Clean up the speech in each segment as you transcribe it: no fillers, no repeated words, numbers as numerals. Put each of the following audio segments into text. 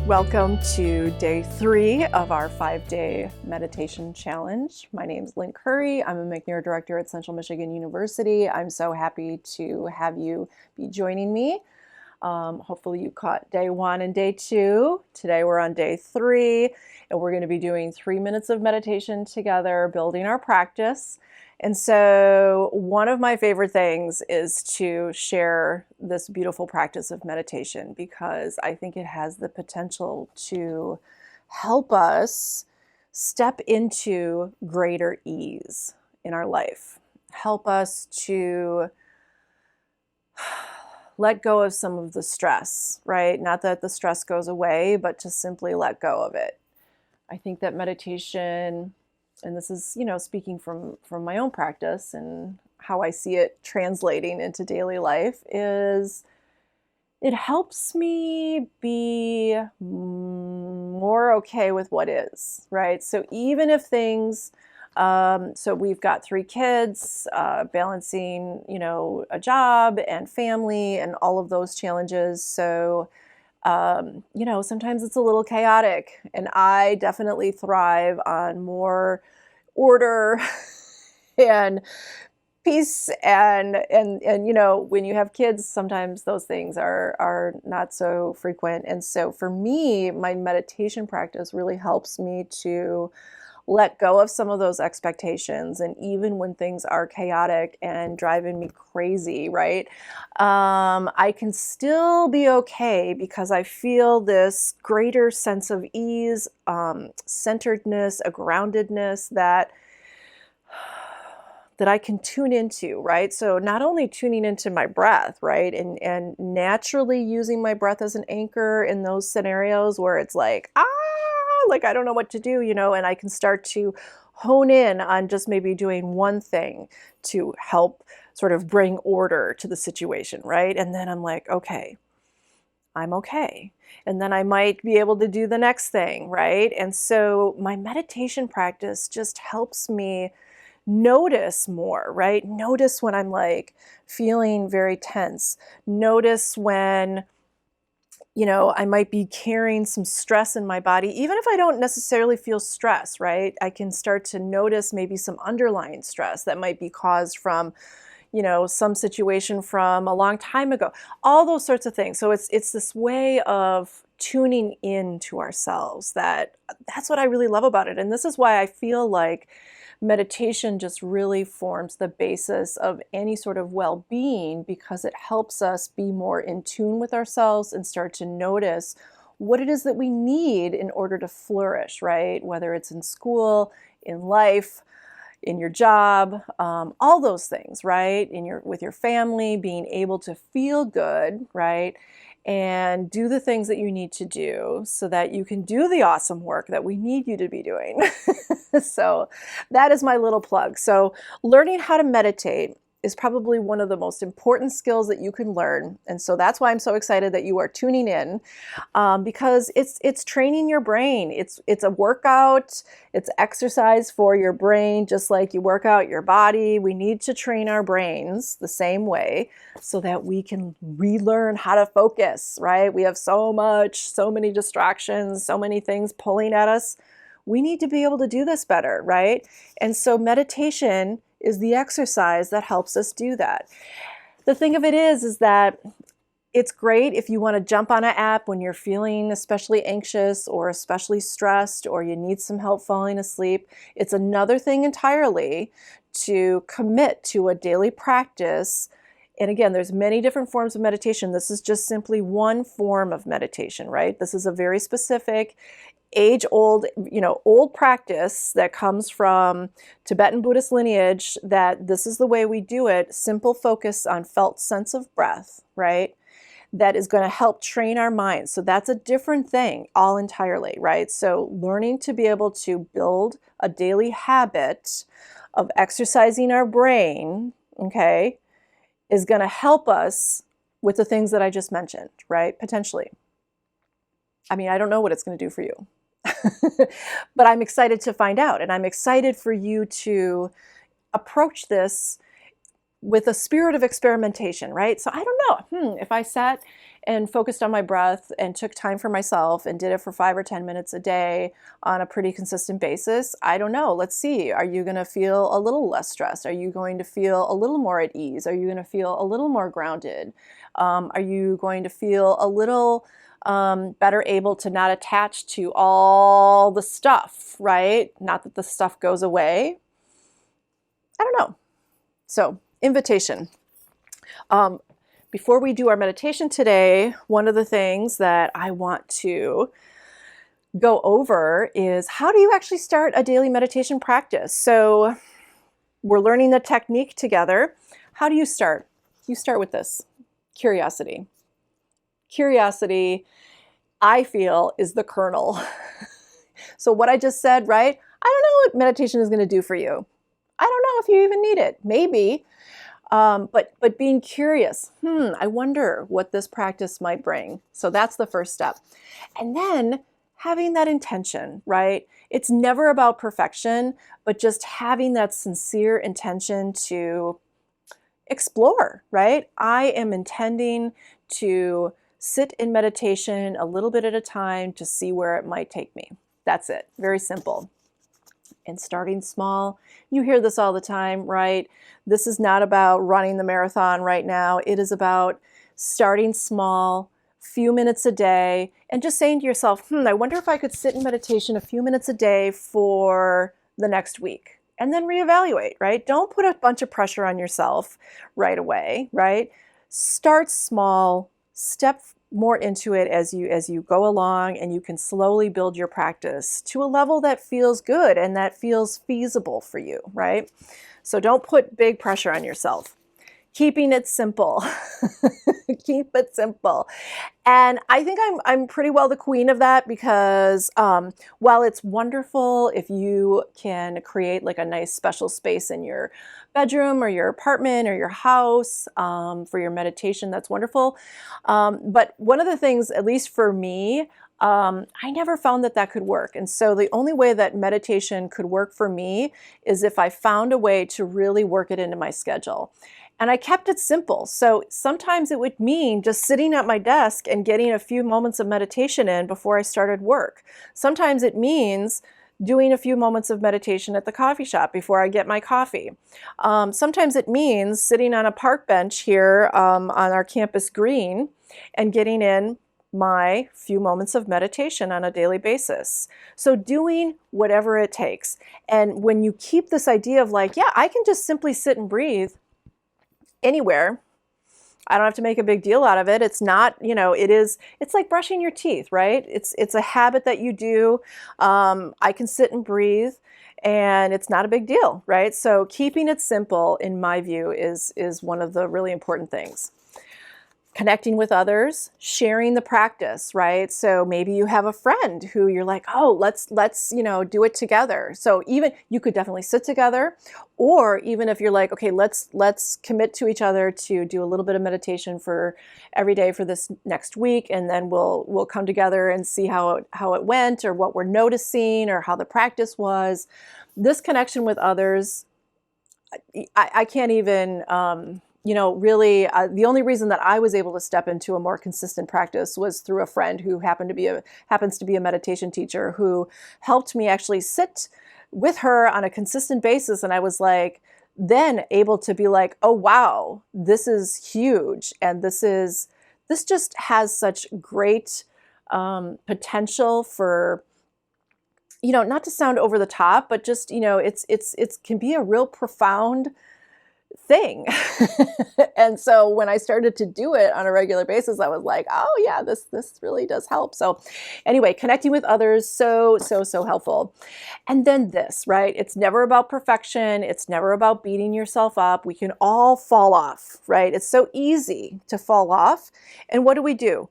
Welcome to day 3 of our 5-day meditation challenge. My name is Lynn Curry. I'm a McNair director at Central Michigan University. I'm so happy to have you be joining me. Hopefully you caught day 1 and day 2. Today we're on day 3, and we're going to be doing 3 minutes of meditation together, building our practice. And so one of my favorite things is to share this beautiful practice of meditation because I think it has the potential to help us step into greater ease in our life, help us to let go of some of the stress, right? Not that the stress goes away, but to simply let go of it. I think that meditation, and this is, speaking from my own practice and how I see it translating into daily life, is it helps me be more okay with what is, right? So even if things, so we've got 3 kids, balancing, a job and family and all of those challenges. So sometimes it's a little chaotic, and I definitely thrive on more order and peace and when you have kids, sometimes those things are not so frequent. And so for me, my meditation practice really helps me to let go of some of those expectations. And even when things are chaotic and driving me crazy, right? I can still be okay because I feel this greater sense of ease, centeredness, a groundedness that I can tune into, right? So not only tuning into my breath, right? And naturally using my breath as an anchor in those scenarios where it's like I don't know what to do, and I can start to hone in on just maybe doing one thing to help sort of bring order to the situation, right? And then I'm like, okay, I'm okay. And then I might be able to do the next thing, right? And so my meditation practice just helps me notice more, right? Notice when I'm like feeling very tense. Notice when I might be carrying some stress in my body, even if I don't necessarily feel stress, right? I can start to notice maybe some underlying stress that might be caused from, some situation from a long time ago, all those sorts of things. So it's this way of tuning in to ourselves that's what I really love about it. And this is why I feel like meditation just really forms the basis of any sort of well-being, because it helps us be more in tune with ourselves and start to notice what it is that we need in order to flourish, right? Whether it's in school, in life, in your job, all those things, right? With your family, being able to feel good, right? And do the things that you need to do so that you can do the awesome work that we need you to be doing. So that is my little plug. So learning how to meditate is probably one of the most important skills that you can learn. And so that's why I'm so excited that you are tuning in, because it's training your brain. It's a workout, it's exercise for your brain, just like you work out your body. We need to train our brains the same way so that we can relearn how to focus, right? We have so many distractions, so many things pulling at us. We need to be able to do this better, right? And so meditation is the exercise that helps us do that. The thing of it is that it's great if you want to jump on an app when you're feeling especially anxious or especially stressed or you need some help falling asleep. It's another thing entirely to commit to a daily practice. And again, there's many different forms of meditation. This is just simply one form of meditation, right? This is a very specific age-old, old practice that comes from Tibetan Buddhist lineage, that this is the way we do it. Simple focus on felt sense of breath, right? That is going to help train our minds. So that's a different thing all entirely, right? So learning to be able to build a daily habit of exercising our brain, okay, is going to help us with the things that I just mentioned, right? Potentially. I mean, I don't know what it's going to do for you. But I'm excited to find out, and I'm excited for you to approach this with a spirit of experimentation, right? So I don't know, if I sat and focused on my breath and took time for myself and did it for 5 or 10 minutes a day on a pretty consistent basis, I don't know. Let's see. Are you going to feel a little less stressed? Are you going to feel a little more at ease? Are you going to feel a little more grounded? Are you going to feel a little better able to not attach to all the stuff, right? Not that the stuff goes away. I don't know. So, invitation. Before we do our meditation today, one of the things that I want to go over is how do you actually start a daily meditation practice? So we're learning the technique together. How do you start? You start with this, curiosity. Curiosity, I feel, is the kernel. So what I just said, right? I don't know what meditation is going to do for you. I don't know if you even need it. Maybe. But being curious, I wonder what this practice might bring. So that's the first step. And then having that intention, right? It's never about perfection, but just having that sincere intention to explore, right? I am intending to sit in meditation a little bit at a time to see where it might take me. That's it. Very simple. And starting small. You hear this all the time, right? This is not about running the marathon right now. It is about starting small, few minutes a day, and just saying to yourself, I wonder if I could sit in meditation a few minutes a day for the next week. And then reevaluate, right? Don't put a bunch of pressure on yourself right away, right? Start small, step more into it as you go along, and you can slowly build your practice to a level that feels good and that feels feasible for you, right? So don't put big pressure on yourself. Keeping it simple. Keep it simple. And I think I'm pretty well the queen of that, because while it's wonderful if you can create like a nice special space in your bedroom or your apartment or your house for your meditation, that's wonderful. But one of the things, at least for me, I never found that could work. And so the only way that meditation could work for me is if I found a way to really work it into my schedule. And I kept it simple. So sometimes it would mean just sitting at my desk and getting a few moments of meditation in before I started work. Sometimes it means doing a few moments of meditation at the coffee shop before I get my coffee. Sometimes it means sitting on a park bench here on our campus green and getting in my few moments of meditation on a daily basis. So doing whatever it takes. And when you keep this idea of like, yeah, I can just simply sit and breathe anywhere. I don't have to make a big deal out of it. It's not, it's like brushing your teeth, right? It's a habit that you do. I can sit and breathe and it's not a big deal, right? So keeping it simple, in my view, is one of the really important things. Connecting with others, sharing the practice, right? So maybe you have a friend who you're like, oh, let's do it together. So even you could definitely sit together, or even if you're like, okay, let's commit to each other to do a little bit of meditation for every day for this next week, and then we'll come together and see how it went, or what we're noticing, or how the practice was. This connection with others, I can't even. Really, the only reason that I was able to step into a more consistent practice was through a friend who happens to be a meditation teacher, who helped me actually sit with her on a consistent basis. And I was like, then able to be like, oh, wow, this is huge. And this just has such great potential for, not to sound over the top, but just, it can be a real profound thing. And so when I started to do it on a regular basis, I was like, oh yeah, this really does help. So anyway, connecting with others, so helpful. And then this, right? It's never about perfection. It's never about beating yourself up. We can all fall off, right? It's so easy to fall off. And what do?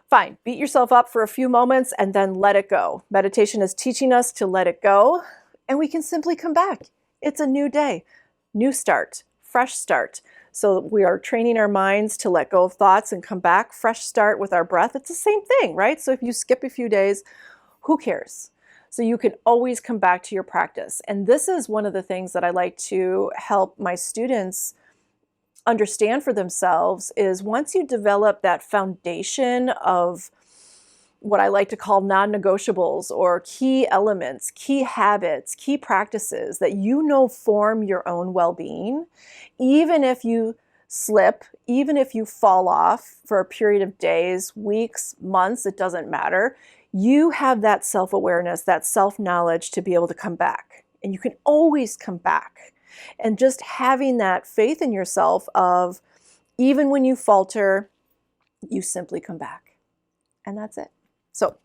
Fine, beat yourself up for a few moments and then let it go. Meditation is teaching us to let it go, and we can simply come back. It's a new day. New start, fresh start. So we are training our minds to let go of thoughts and come back, fresh start with our breath. It's the same thing, right? So if you skip a few days, who cares? So you can always come back to your practice. And this is one of the things that I like to help my students understand for themselves is once you develop that foundation of what I like to call non-negotiables or key elements, key habits, key practices that you know form your own well-being, even if you slip, even if you fall off for a period of days, weeks, months, it doesn't matter. You have that self-awareness, that self-knowledge to be able to come back. And you can always come back. And just having that faith in yourself of even when you falter, you simply come back. And that's it. So,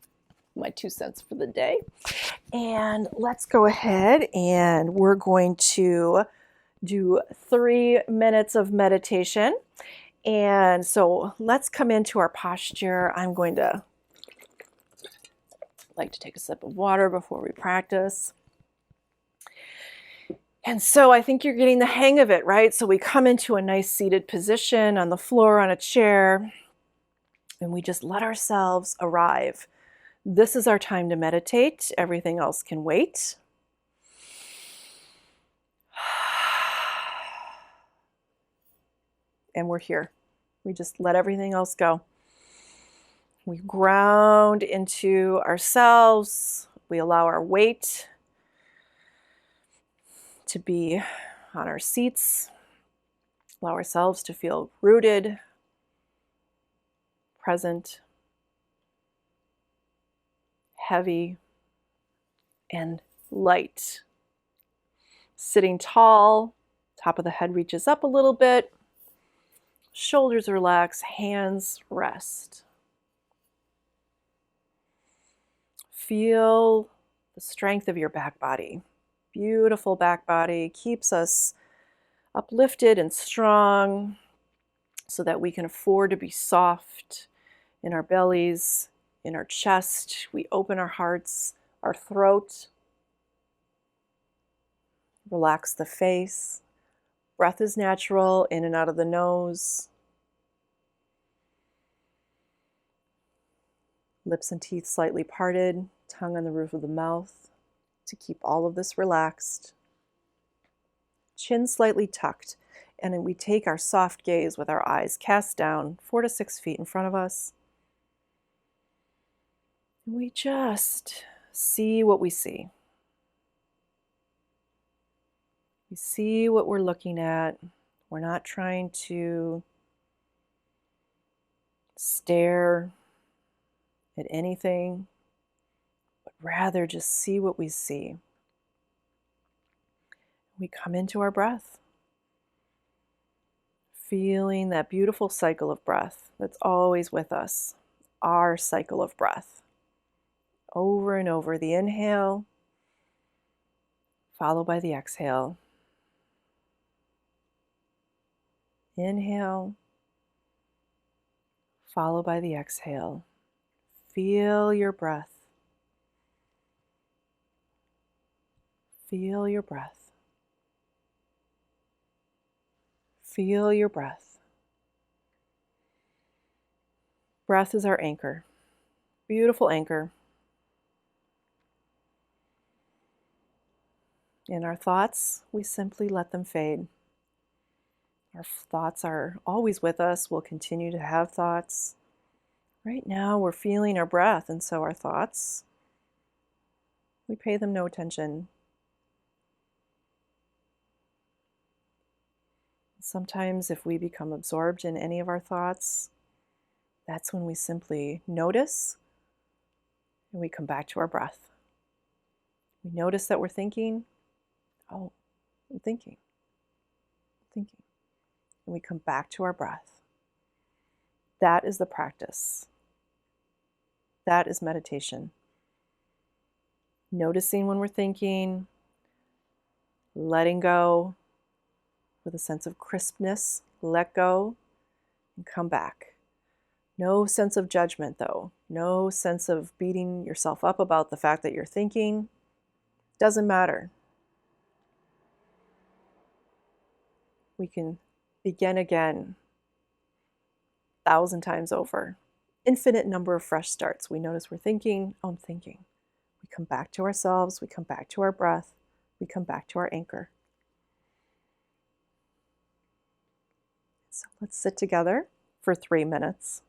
my 2 cents for the day. And let's go ahead and we're going to do 3 minutes of meditation. And so let's come into our posture. I'm going to like to take a sip of water before we practice. And so I think you're getting the hang of it, right? So we come into a nice seated position on the floor, on a chair, and we just let ourselves arrive. This is our time to meditate. Everything else can wait. And we're here. We just let everything else go. We ground into ourselves. We allow our weight to be on our seats. Allow ourselves to feel rooted, present, heavy, and light. Sitting tall, top of the head reaches up a little bit. Shoulders relax, hands rest. Feel the strength of your back body. Beautiful back body keeps us uplifted and strong so that we can afford to be soft in our bellies, in our chest. We open our hearts, our throat. Relax the face. Breath is natural, in and out of the nose. Lips and teeth slightly parted, tongue on the roof of the mouth to keep all of this relaxed. Chin slightly tucked, and then we take our soft gaze with our eyes cast down 4 to 6 feet in front of us. And we just see what we see. We see what we're looking at. We're not trying to stare at anything, but rather just see what we see. We come into our breath, feeling that beautiful cycle of breath that's always with us, our cycle of breath. Over and over, the inhale, followed by the exhale. Inhale, followed by the exhale. Feel your breath. Feel your breath. Feel your breath. Breath is our anchor. Beautiful anchor. In our thoughts, we simply let them fade. Our thoughts are always with us. We'll continue to have thoughts. Right now, we're feeling our breath, and so our thoughts, we pay them no attention. Sometimes if we become absorbed in any of our thoughts, that's when we simply notice and we come back to our breath. We notice that we're thinking, oh, I'm thinking. And we come back to our breath. That is the practice. That is meditation. Noticing when we're thinking, letting go with a sense of crispness, let go and come back. No sense of judgment though. No sense of beating yourself up about the fact that you're thinking. Doesn't matter. We can begin again 1,000 times over. Infinite number of fresh starts. We notice we're thinking, oh, I'm thinking. We come back to ourselves, we come back to our breath, we come back to our anchor. So let's sit together for 3 minutes.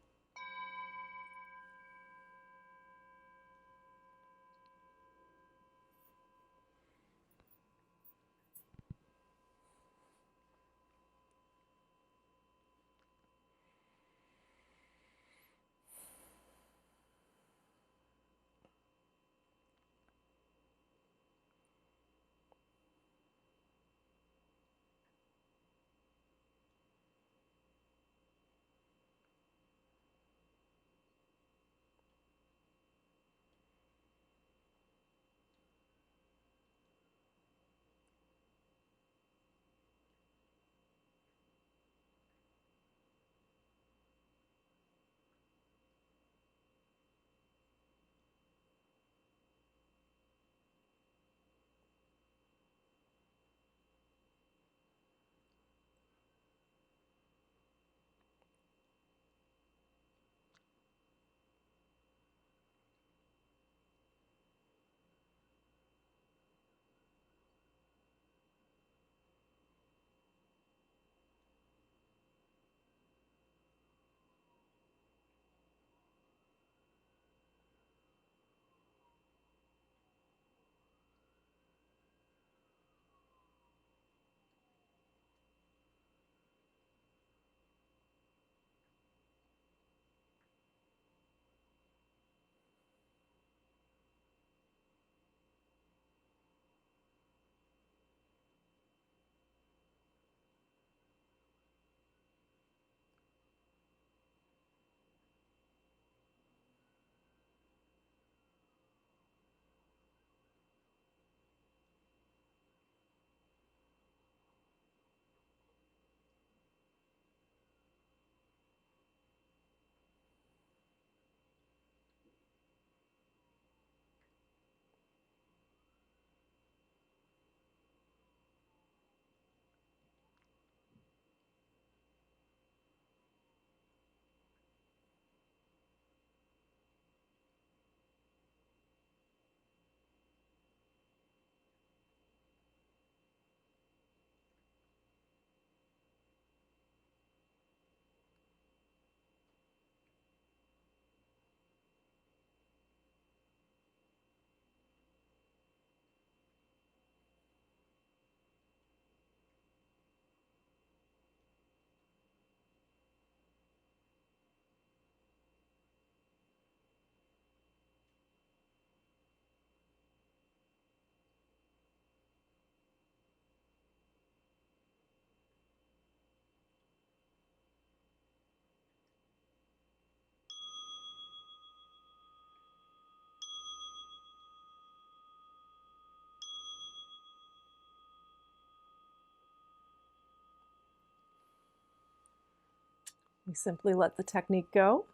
We simply let the technique go.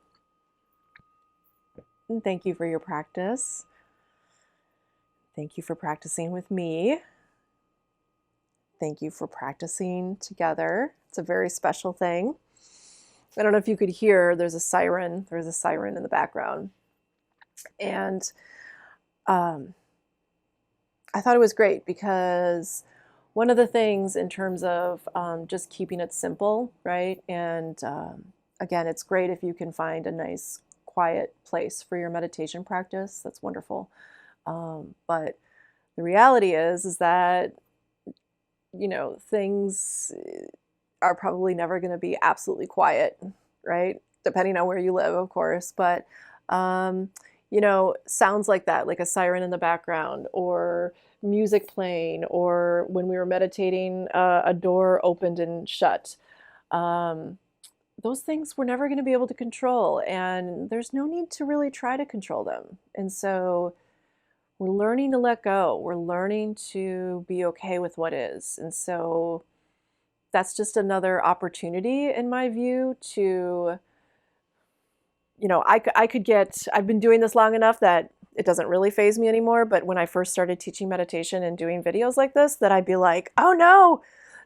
And thank you for your practice. Thank you for practicing with me. Thank you for practicing together. It's a very special thing. I don't know if you could hear, there's a siren. There's a siren in the background. And I thought it was great because one of the things in terms of just keeping it simple, right? And again, it's great if you can find a nice, quiet place for your meditation practice. That's wonderful. But the reality is that, you know, things are probably never going to be absolutely quiet, right? Depending on where you live, of course. But, you know, sounds like that, like a siren in the background or music playing, or when we were meditating, a door opened and shut. Those things we're never going to be able to control, and there's no need to really try to control them. And so we're learning to let go. We're learning to be okay with what is. And so that's just another opportunity, in my view, to, you know, I could get, I've been doing this long enough that it doesn't really faze me anymore. But when I first started teaching meditation and doing videos like this, that I'd be like, oh no,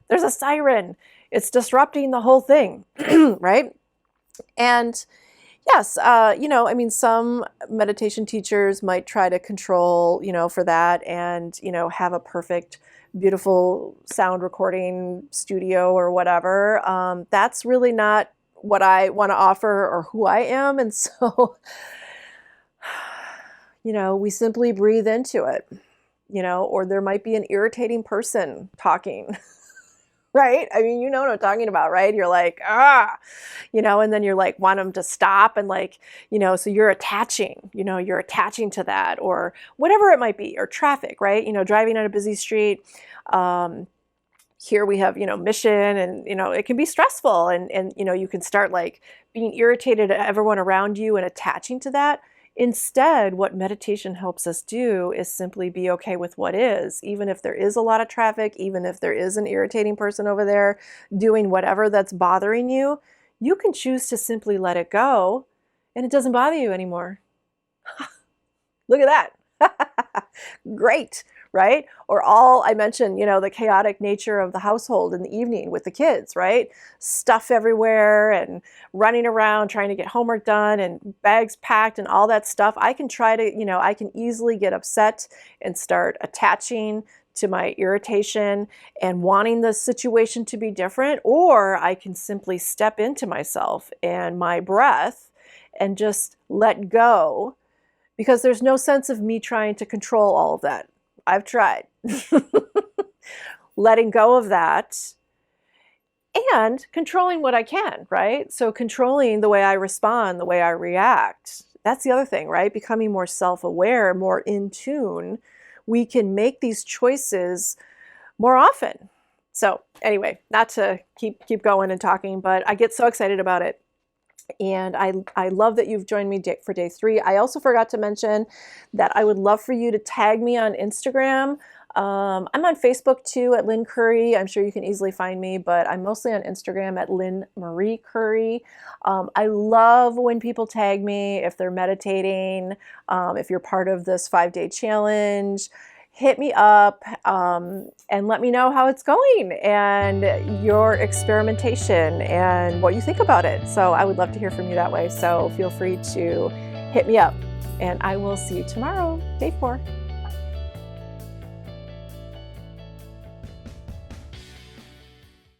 there's a siren. It's disrupting the whole thing, right? And yes, you know, I mean, some meditation teachers might try to control, you know, for that and, you know, have a perfect beautiful sound recording studio or whatever. That's really not what I want to offer or who I am. And so, we simply breathe into it, or there might be an irritating person talking. Right? I mean, you know what I'm talking about, right? You're like, and then you're like, want them to stop and like, so you're attaching to that or whatever it might be, or traffic, right? Driving on a busy street. Here we have, mission and, it can be stressful and, you can start like being irritated at everyone around you and attaching to that. Instead, what meditation helps us do is simply be okay with what is, even if there is a lot of traffic, even if there is an irritating person over there doing whatever that's bothering you, you can choose to simply let it go and it doesn't bother you anymore. Look at that. Great, right? Or I mentioned, the chaotic nature of the household in the evening with the kids, right? Stuff everywhere and running around trying to get homework done and bags packed and all that stuff. I can I can easily get upset and start attaching to my irritation and wanting the situation to be different, or I can simply step into myself and my breath and just let go. Because there's no sense of me trying to control all of that. I've tried. Letting go of that and controlling what I can, right? So controlling the way I respond, the way I react. That's the other thing, right? Becoming more self-aware, more in tune. We can make these choices more often. So anyway, not to keep going and talking, but I get so excited about it. And I love that you've joined me for day 3. I also forgot to mention that I would love for you to tag me on Instagram. I'm on Facebook too at Lynn Curry. I'm sure you can easily find me, but I'm mostly on Instagram at Lynn Marie Curry. I love when people tag me if they're meditating, if you're part of this 5-day challenge. Hit me up and let me know how it's going and your experimentation and what you think about it. So I would love to hear from you that way. So feel free to hit me up and I will see you tomorrow, day 4.